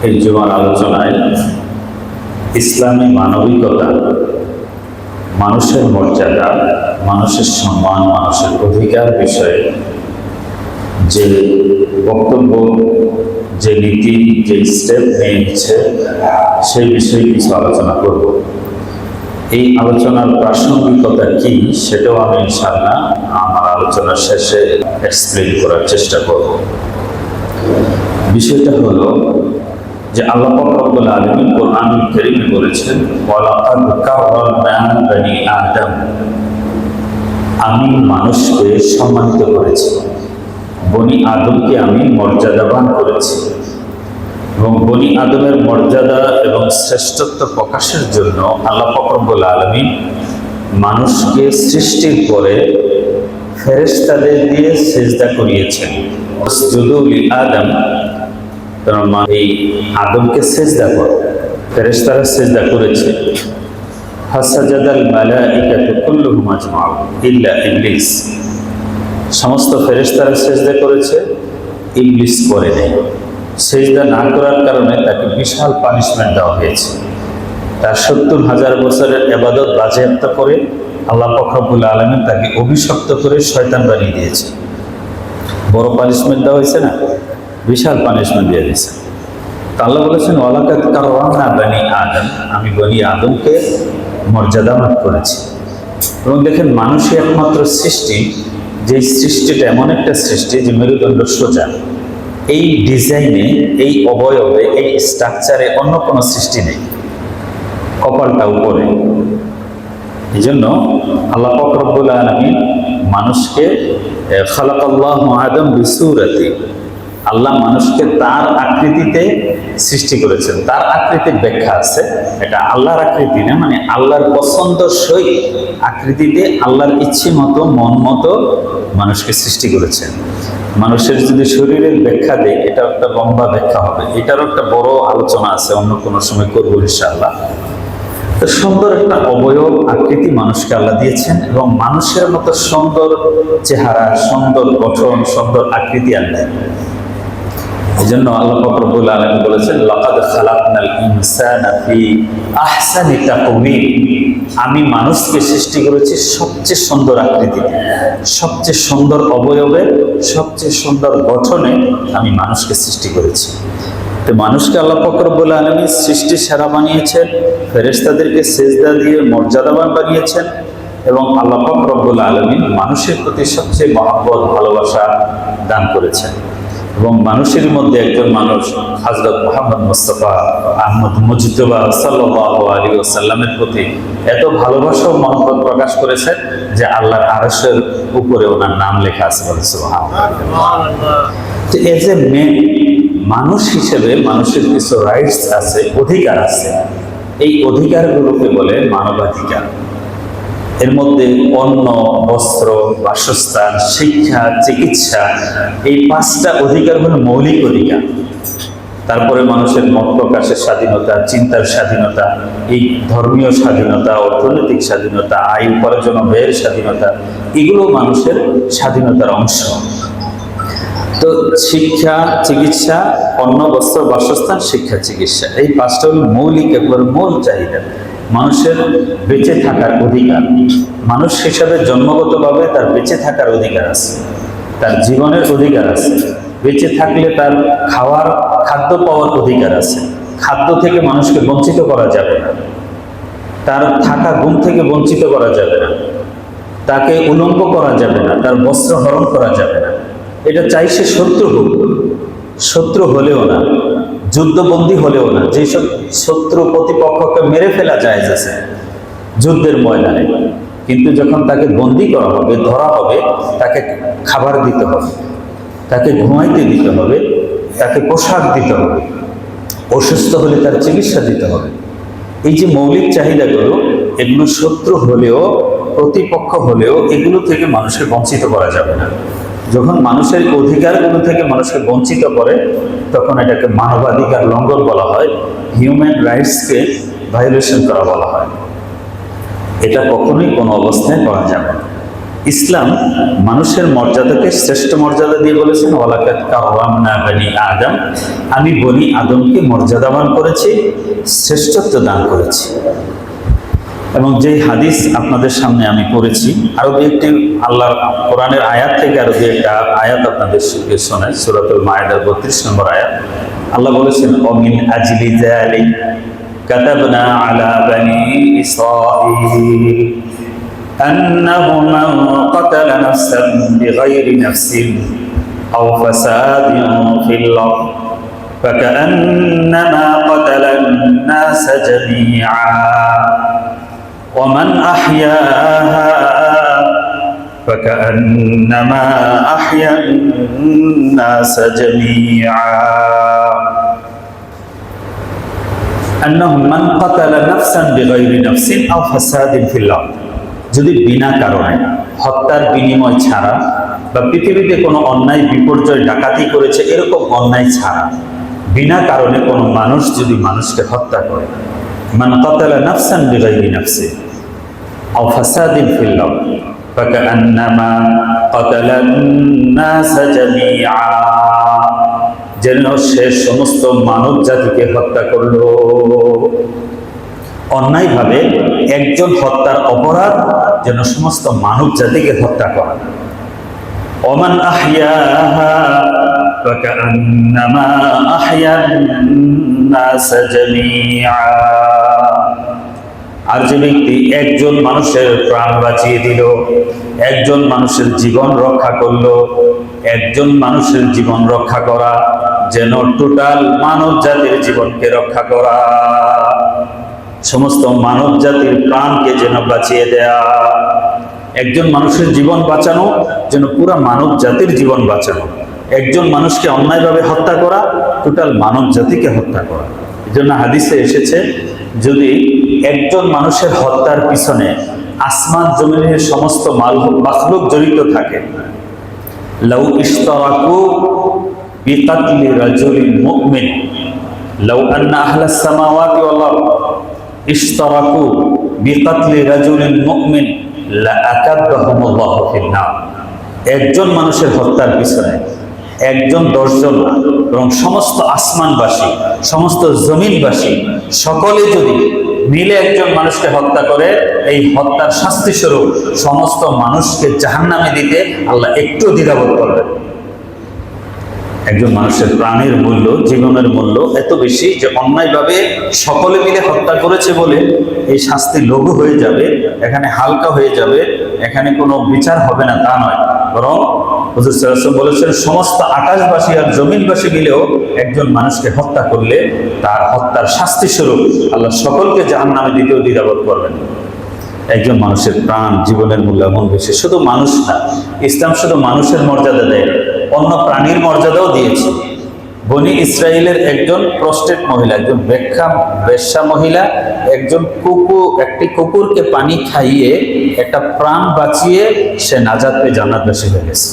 এই জুমার আলোচনায় ইসলামী মানবিকতা, মানুষের মর্যাদা, মানুষের সম্মান, মানুষের অধিকার বিষয়ে যে বক্তব্য, যে নীতি, যে স্টেপ নিয়েছে সেই বিষয়ে কিছু আলোচনা করব। এই আলোচনার প্রাসঙ্গিকতা কি সেটাও আমি ইনশাআল্লাহ আমার আলোচনার শেষে এক্সপ্লেন করার চেষ্টা করব। বিষয়টা হলো যে আল্লাহ পাক রব্বুল আলামিন কোরআনুল কারীমে বলেছেন, ওয়ালাকাদ কাররামনা বনি আদম, আমি মানুষকে সম্মানিত করেছি, বনি আদমকে আমি মর্যাদাবান করেছি। এবং বনি আদমের মর্যাদা এবং শ্রেষ্ঠত্ব প্রকাশের জন্য আল্লাহ পাক রব্বুল আলামিন মানুষকে সৃষ্টির পরে ফেরেশতাদের দিয়ে সিজদা করিয়েছেন। উসজুদু লিআদম, এই আদমকে সিজদা করো, ফেরেশতারা সিজদা করেছে। ফাসাজাদাল মালাইকাতু কুল্লুহুম আজমাউন ইল্লা ইবলিস, সমস্ত ফেরেশতারা সিজদা করেছে, ইবলিস করে নেই। সিজদা না করার কারণে তাকে বিশাল পানিশমেন্ট দেওয়া হয়েছে। তার ৭০,০০০ বছরের ইবাদত বাজেয়াপ্ত করে আল্লাহ পাক রব্বুল আলামিন তাকে অভিশপ্ত করে শয়তান বানিয়ে দিয়েছে। বড় পানিশমেন্ট দেওয়া হয়েছে না, বিশাল পানিশমেন্ট দিয়ে দিয়েছে। আল্লাহ বলেছেন, ওয়ালাকাদ কাররামনা বনি আদম, আমি বনি আদমকে মর্যাদাবান করেছি। এবং দেখেন, মানুষই একমাত্র সৃষ্টি, যে সৃষ্টিটা এমন একটা সৃষ্টি যে মেরুদণ্ড সোজা। এই ডিজাইনে, এই অবয়বে, এই স্ট্রাকচারে অন্য কোনো সৃষ্টি নেই, কপালটা উপরে। এই জন্য আল্লাহ পাক রব্বুল আলামিন মানুষকে খালাকাল্লাহু আদম বিসূরাতি, আল্লাহ মানুষকে তার আকৃতিতে সৃষ্টি করেছেন। তার আকৃতির ব্যাখ্যা আছে, এটা আল্লাহর আকৃতি না, মানে আল্লাহর পছন্দসই আকৃতিতে আল্লাহর ইচ্ছে মতো, মন মতো মানুষকে সৃষ্টি করেছেন। মানুষের যদি শরীরের ব্যাখ্যা দেয়, এটা একটা লম্বা ব্যাখ্যা হবে, এটারও একটা বড় আলোচনা আছে, অন্য কোনো সময় করবো ইনশাআল্লাহ। তো সুন্দর একটা অবয়ব আকৃতি মানুষকে আল্লাহ দিয়েছেন, এবং মানুষের মতো সুন্দর চেহারা, সুন্দর গঠন, সুন্দর আকৃতি আল্লাহ। এই জন্য আল্লাহ পাক রব্বুল আলামিন বলেছেন, লাকাদ খালাকনাল ইনসানা ফি আহসানি তাকওয়িম, আমি মানুষকে সৃষ্টি করেছি সবচেয়ে সুন্দর আকৃতিতে, সবচেয়ে সুন্দর অবয়বে, সবচেয়ে সুন্দর গঠনে আমি মানুষকে সৃষ্টি করেছি। তো মানুষকে আল্লাহ পাক রব্বুল আলামিন সৃষ্টি সেরা বানিয়েছেন, ফেরেশতাদেরকে সিজদা দিয়ে মর্যাদাবান বানিয়েছেন, এবং আল্লাহ পাক রব্বুল আলামিন মানুষের প্রতি সবচেয়ে মহব্বত, ভালোবাসা দান করেছেন। এবং মানুষের মধ্যে একজন মানুষ হযরত মুহাম্মদ মুস্তাফা আহমদ মুজতবা সাল্লাল্লাহু আলাইহি ওয়াসাল্লামের প্রতি এত ভালোবাসা ও মহব্বত প্রকাশ করেছেন যে আল্লাহর আরশের উপরে ওনার নাম লেখা আছে, বলে সুবহানাল্লাহ। তো এজ এ মেন, মানুষ হিসেবে মানুষের কিছু রাইটস আছে, অধিকার আছে। এই অধিকারগুলোকে বলে মানবাধিকার। এর মধ্যে অন্ন, বস্ত্র, বাসস্থান, শিক্ষা, চিকিৎসা, এই 5টা অধিকার হলো মৌলিক অধিকার। তারপরে মানুষের মত প্রকাশের স্বাধীনতা, চিন্তার স্বাধীনতা, এই ধর্মীয় স্বাধীনতা, অর্থনৈতিক স্বাধীনতা, আয় উপার্জন ব্যয়ের স্বাধীনতা, এগুলো মানুষের স্বাধীনতার অংশ। তো শিক্ষা, চিকিৎসা, অন্ন, বস্ত্র, বাসস্থান, শিক্ষা, চিকিৎসা, এই 5টা হল মৌলিক, একবারে মূল চাহিদা, মানুষের বেঁচে থাকার অধিকার। মানুষ হিসাবে জন্মগতভাবে তার বেঁচে থাকার অধিকার আছে, তার জীবনের অধিকার আছে। বেঁচে থাকলে তার খাওয়ার, খাদ্য পাওয়ার অধিকার আছে। খাদ্য থেকে মানুষকে বঞ্চিত করা যাবে না, তার থাকা ঘুম থেকে বঞ্চিত করা যাবে না, তাকে উলঙ্গ করা যাবে না, তার বস্ত্র হরণ করা যাবে না। এটা চাই সে শত্রু হোক, শত্রু হলেও না, যুদ্ধবন্দী হলেও না। যেসব শত্রু প্রতিপক্ষকে মেরে ফেলা যায় আছে যুদ্ধের ময়দানে, কিন্তু যখন তাকে বন্দী করা হবে, ধরা হবে, তাকে খাবার দিতে হবে, তাকে ঘুমাইতে দিতে হবে, তাকে পোশাক দিতে হবে, অসুস্থ হলে তার চিকিৎসা দিতে হবে। এই যে মৌলিক চাহিদাগুলো, এগুলো শত্রু হলেও, প্রতিপক্ষ হলেও, এগুলো থেকে মানুষকে বঞ্চিত করা যাবে না। যখন মানুষের অধিকারগুলো থেকে মানুষকে বঞ্চিত করে, তখন এটাকে মানবাধিকার লঙ্ঘন বলা হয়, হিউম্যান রাইটসকে ভায়োলেশন করা বলা হয়। এটা কখনোই কোনো অবস্থায় করা যাবে না। ইসলাম মানুষের মর্যাদাকে শ্রেষ্ঠ মর্যাদা দিয়ে বলেছেন, ওয়ালাকাদ কাররামনা বনি আদম, আমি বনি আদমকে মর্যাদাবান করেছি, শ্রেষ্ঠত্ব দান করেছি। এবং যেই হাদিস আপনাদের সামনে আমি পড়েছি, আরো দু একটি আল্লাহর কোরআনের আয়াত থেকে আরো দু একটা আয়াত আপনাদের শোনায়। সূরাতুল মায়েদার 32 নম্বর আয়াত, আল্লাহ বলেছেন, ওমিন আজলি যালিক কাতাবনা আলা বনি ইসরাঈল أنه من قتل نفسا بغير نفس أو فساد في الأرض فكأنما قتل الناس جميعا ومن أحياها فكأنما أحيا الناس جميعا أنه من قتل نفسا بغير نفس أو فساد في الأرض, যদি বিনা কারণে হত্যার বিনিময় ছাড়া বা পৃথিবীতে কোনো অন্যায় বিপর্যয় ডাকাতি করেছে এরকম অন্যায় ছাড়া বিনা কারণে কোনো মানুষ যদি মানুষকে হত্যা করে, মান কাতালা নাফসান বিগাইরি নাফসি আও ফাসাদিন ফিল আরদ ফাকান্নামা কাতালান নাস জামিআ, যেন সে সমস্ত মানব জাতিকে হত্যা করলো। অন্যায়ভাবে একজন হত্যার অপরাধ যেন সমস্ত মানব জাতিকে হত্যা করা। ওমান আহইয়াহা ফাকান্নামা আহইয়ান নাস জামিআ, আর যে ব্যক্তি একজন মানুষের প্রাণ বাঁচিয়ে দিল, একজন মানুষের জীবন রক্ষা করলো, একজন মানুষের জীবন রক্ষা করা যেন টোটাল মানব জাতির জীবনকে রক্ষা করা, সমস্ত মানব জাতির প্রাণকে যেন বাঁচিয়ে দেয়া। একজন মানুষের জীবন বাঁচানো যেন পুরা মানব জাতির জীবন বাঁচানো। একজন মানুষকে অন্যায়ভাবে হত্যা করা টোটাল মানব জাতিকে হত্যা করা। এই জন্য হাদিসে এসেছে, যদি একজন মানুষের হত্যার পিছনে আসমান জমিনের সমস্ত মাখলুক জড়িত থাকে, লাউ ইশতারাকু বিকাতলি রাজুলিন মুমিন লাউ আন্না আহলাস সামাওয়াতি ওয়াল আরদ ইশতারাকু বিকাতলি রাজুলিন মুমিন লাআকাবাহুমুল্লাহু ফিন নার, একজন মানুষের হত্যার পিছনে একজন 10 জন এবং সমস্ত আসমানবাসী সমস্ত জমিনবাসী সকলে যদি মিলে একজন মানুষকে হত্যা করে, এই হত্যার শাস্তি স্বরূপ সমস্ত মানুষকে জাহান্নামে দিতে আল্লাহ একটু দ্বিধাবোধ করবেন। একজন মানুষের প্রাণের মূল্য, জীবনের মূল্য এত বেশি যে অন্যায়ভাবে সকলে মিলে হত্যা করেছে বলে এই শাস্তি লঘু হয়ে যাবে, এখানে হালকা হয়ে যাবে, এখানে কোনো বিচার হবে না তা নয়, বরং হুজুর সাল্লাল্লাহু আলাইহি ওয়াসাল্লাম বলেছেন, সমস্ত আকাশবাসী আর জমিনবাসী মিলেও একজন মানুষকে হত্যা করলে তার হত্যার শাস্তি স্বরূপ আল্লাহ সকলকে জাহান্নামে দিতেও দ্বিধাবোধ করবেন। একজন মানুষের প্রাণ, জীবনের মূল্য এমন বেশি। শুধু মানুষ না, ইসলাম শুধু মানুষের মর্যাদা দেয়, অন্য প্রাণীর মর্যাদাও দিয়েছে। বনি ইসরায়েলের একজন প্রস্টেট মহিলা, একজন বেশ্যা মহিলা, একটি কুকুরকে পানি খাইয়ে একটা প্রাণ বাঁচিয়ে সে নাজাত পেয়ে জান্নাতবাসী হয়ে গেছে।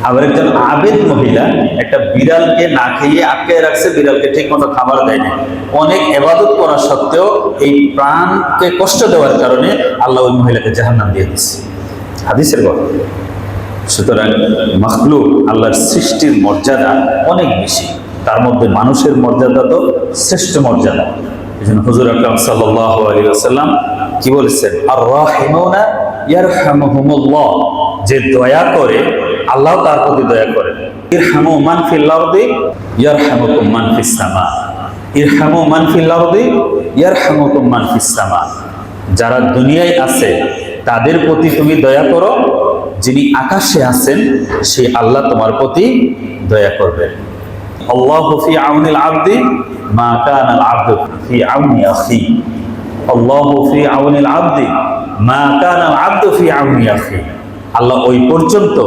আবার একজন আবেদ মহিলা একটা বিড়ালকে না খেয়ে আটকে রাখছে, বিড়ালকে ঠিক মতো খাবার দেয়নি, অনেক ইবাদত করা সত্ত্বেও এই প্রাণকে কষ্ট দেওয়ার কারণে আল্লাহ ওই মহিলাকে জাহান্নাম দিয়ে দিচ্ছে। হাদিসের কথা। সুতরাং মাখলুক, আল্লাহর সৃষ্টির মর্যাদা অনেক বেশি, তার মধ্যে মানুষের মর্যাদা তো শ্রেষ্ঠ মর্যাদা। এই জন্য হুজুর আকরাম সাল্লাল্লাহু আলাইহি ওয়াসাল্লাম কি বলেছেন, আর রাহিমুনা ইয়ারহামুহুমুল্লাহ, যে দয়া করে আল্লাহ তার প্রতি দয়া করে। ইরহামু মান ফিল আরদি ইয়ারহামুকুম মান ফিস সামা, ইরহামু মান ফিল আরদি ইয়ারহামুকুম মান ফিস সামা, যারা দুনিয়ায় আছে তাদের প্রতি তুমি দয়া করো, যিনি আকাশে আছেন সেই আল্লাহ তোমার প্রতি দয়া করবেন। আল্লাহু ফি আউনিল আবদি মা কানাল আবদু ফি আউনি আখি, আল্লাহু ফি আউনিল আবদি মা কানাল আবদু ফি আউনি আখি, আল্লাহ ওই পর্যন্ত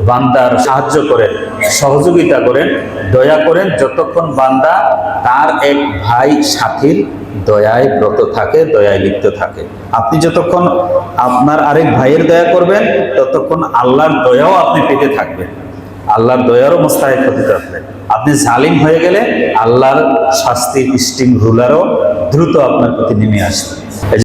বান্দার সাহায্য করেন, সহযোগিতা করেন, দয়া করেন যতক্ষণ বান্দা তার এক ভাই সাথীর দয়ায় ব্রত থাকে, দয়ায় লিপ্ত থাকে। আপনি যতক্ষণ আপনার আরেক ভাইয়ের দয়া করবেন ততক্ষণ আল্লাহর দয়াও আপনি পেতে থাকবেন, আল্লাহর দয়ারও মুস্তাহিক হতে থাকবেন। আপনি জালিম হয়ে গেলে আল্লাহর শাস্তির স্টিম রুলারও দ্রুত আপনার প্রতি নেমে আসবে।